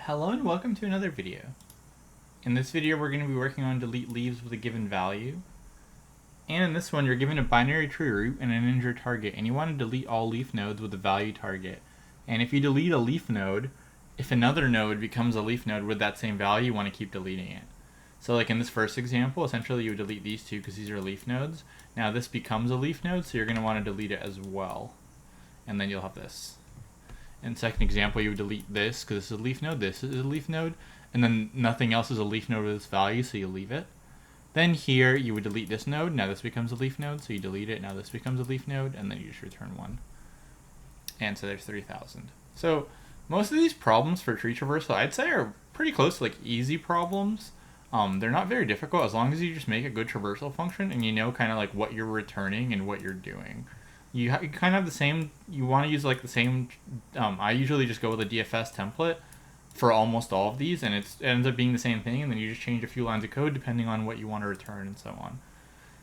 Hello and welcome to another video. In this video we're going to be working on delete leaves with a given value. And in this one you're given a binary tree root and an integer target, and you want to delete all leaf nodes with a value target. And if you delete a leaf node, if another node becomes a leaf node with that same value, you want to keep deleting it. So like in this first example, essentially you would delete these two because these are leaf nodes. Now this becomes a leaf node, so you're going to want to delete it as well. And then you'll have this. In the second example, you would delete this because this is a leaf node, this is a leaf node, and then nothing else is a leaf node with this value, so you leave it. Then here, you would delete this node, now this becomes a leaf node, so you delete it, now this becomes a leaf node, and then you just return 1. And so there's 3,000. So most of these problems for tree traversal, I'd say, are pretty close to like easy problems. They're not very difficult as long as you just make a good traversal function and you know kind of like what you're returning and what you're doing. You kind of have the same, you want to use like the same, I usually just go with a DFS template for almost all of these, and it ends up being the same thing, and then you just change a few lines of code depending on what you want to return and so on.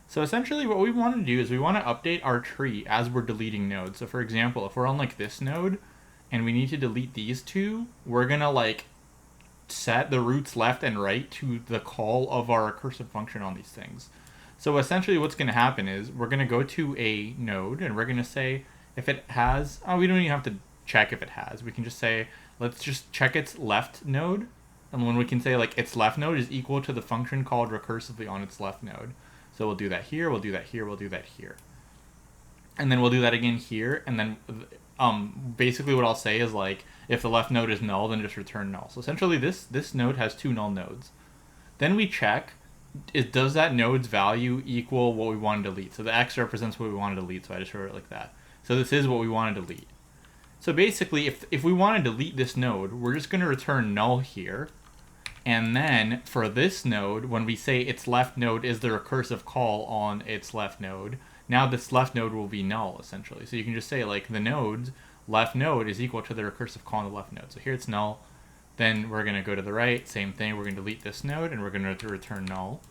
So essentially what we want to do is we want to update our tree as we're deleting nodes. So for example, if we're on like this node and we need to delete these two, we're going to like set the roots left and right to the call of our recursive function on these things. So essentially what's going to happen is we're going to go to a node and we're going to say if it has, we don't even have to check if it has. We can just say, let's just check its left node. And when we can say like its left node is equal to the function called recursively on its left node. So we'll do that here, we'll do that here, we'll do that here. And then we'll do that again here. And then basically what I'll say is like, if the left node is null, then just return null. So essentially this node has two null nodes. Then we check, does that node's value equal what we want to delete? So the X represents what we want to delete, so I just wrote it like that. So this is what we want to delete. So basically, if we want to delete this node, we're just going to return null here. And then for this node, when we say its left node is the recursive call on its left node, now this left node will be null, essentially. So you can just say, like, the node's left node is equal to the recursive call on the left node. So here it's null. Then we're going to go to the right, same thing, we're going to delete this node, and we're going to return null.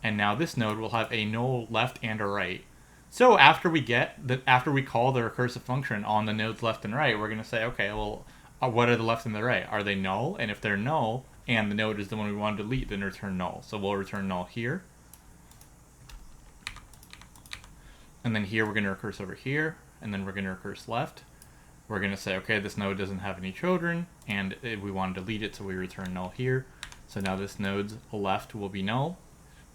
And now this node will have a null left and a right. So after we call the recursive function on the nodes left and right, we're going to say, okay, well, what are the left and the right? Are they null? And if they're null, and the node is the one we want to delete, then return null. So we'll return null here. And then here we're going to recurse over here, and then we're going to recurse left. We're going to say, okay, this node doesn't have any children, and we want to delete it, so we return null here. So now this node's left will be null.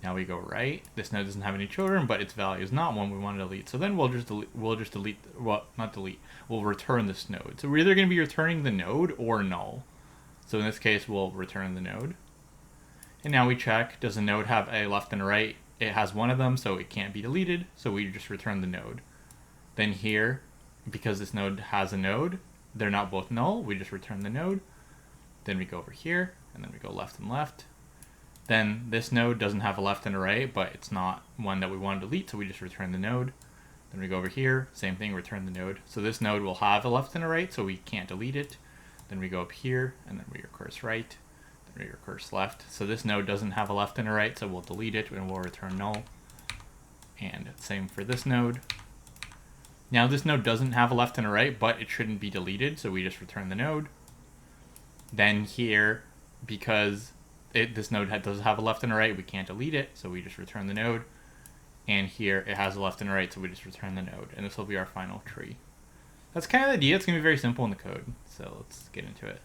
Now we go right. This node doesn't have any children, but its value is not one we want to delete. So then we'll return this node. So we're either going to be returning the node or null. So in this case, we'll return the node. And now we check, does the node have a left and a right? It has one of them, so it can't be deleted. So we just return the node. Then here, because this node has a node, they're not both null, we just return the node. Then we go over here, and then we go left and left. Then this node doesn't have a left and a right, but it's not one that we want to delete, so we just return the node. Then we go over here, same thing, return the node. So this node will have a left and a right, so we can't delete it. Then we go up here, and then we recurse right, then we recurse left. So this node doesn't have a left and a right, so we'll delete it, and we'll return null. And same for this node. Now this node doesn't have a left and a right, but it shouldn't be deleted, so we just return the node. Then here, because this node does have a left and a right, we can't delete it, so we just return the node. And here it has a left and a right, so we just return the node. And this will be our final tree. That's kind of the idea. It's going to be very simple in the code, so let's get into it.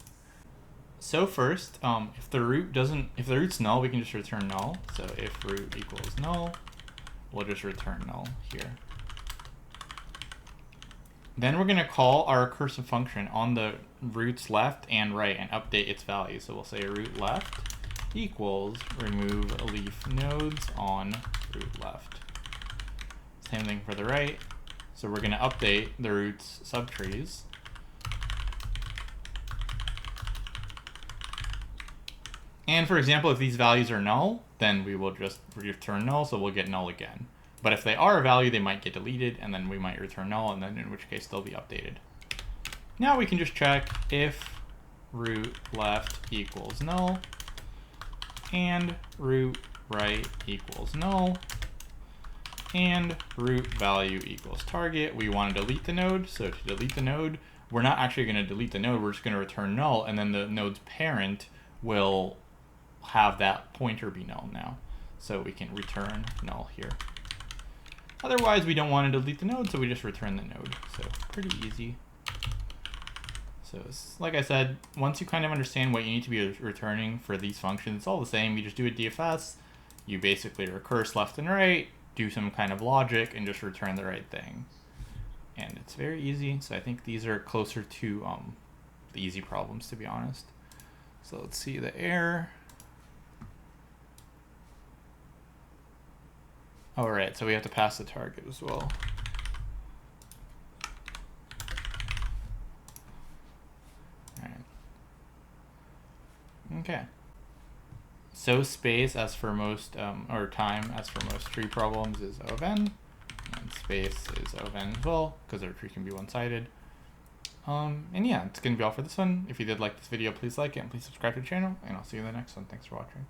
So first, if the root's null, we can just return null. So if root equals null, we'll just return null here. Then we're going to call our recursive function on the roots left and right and update its value. So we'll say root left equals remove leaf nodes on root left. Same thing for the right. So we're going to update the roots subtrees. And for example, if these values are null, then we will just return null, so we'll get null again. But if they are a value, they might get deleted, and then we might return null, and then in which case they'll be updated. Now we can just check if root left equals null, and root right equals null, and root value equals target. We want to delete the node, so to delete the node, we're not actually going to delete the node, we're just going to return null, and then the node's parent will have that pointer be null now. So we can return null here. Otherwise, we don't want to delete the node, so we just return the node. So pretty easy. So like I said, once you kind of understand what you need to be returning for these functions, it's all the same. You just do a DFS, you basically recurse left and right, do some kind of logic, and just return the right thing. And it's very easy. So I think these are closer to the easy problems, to be honest. So let's see the error. All right, so we have to pass the target as well. All right. Okay. So space as for most, or time as for most tree problems is O of n, and space is O of n as well, because our tree can be one-sided. And yeah, it's gonna be all for this one. If you did like this video, please like it, and please subscribe to the channel, and I'll see you in the next one. Thanks for watching.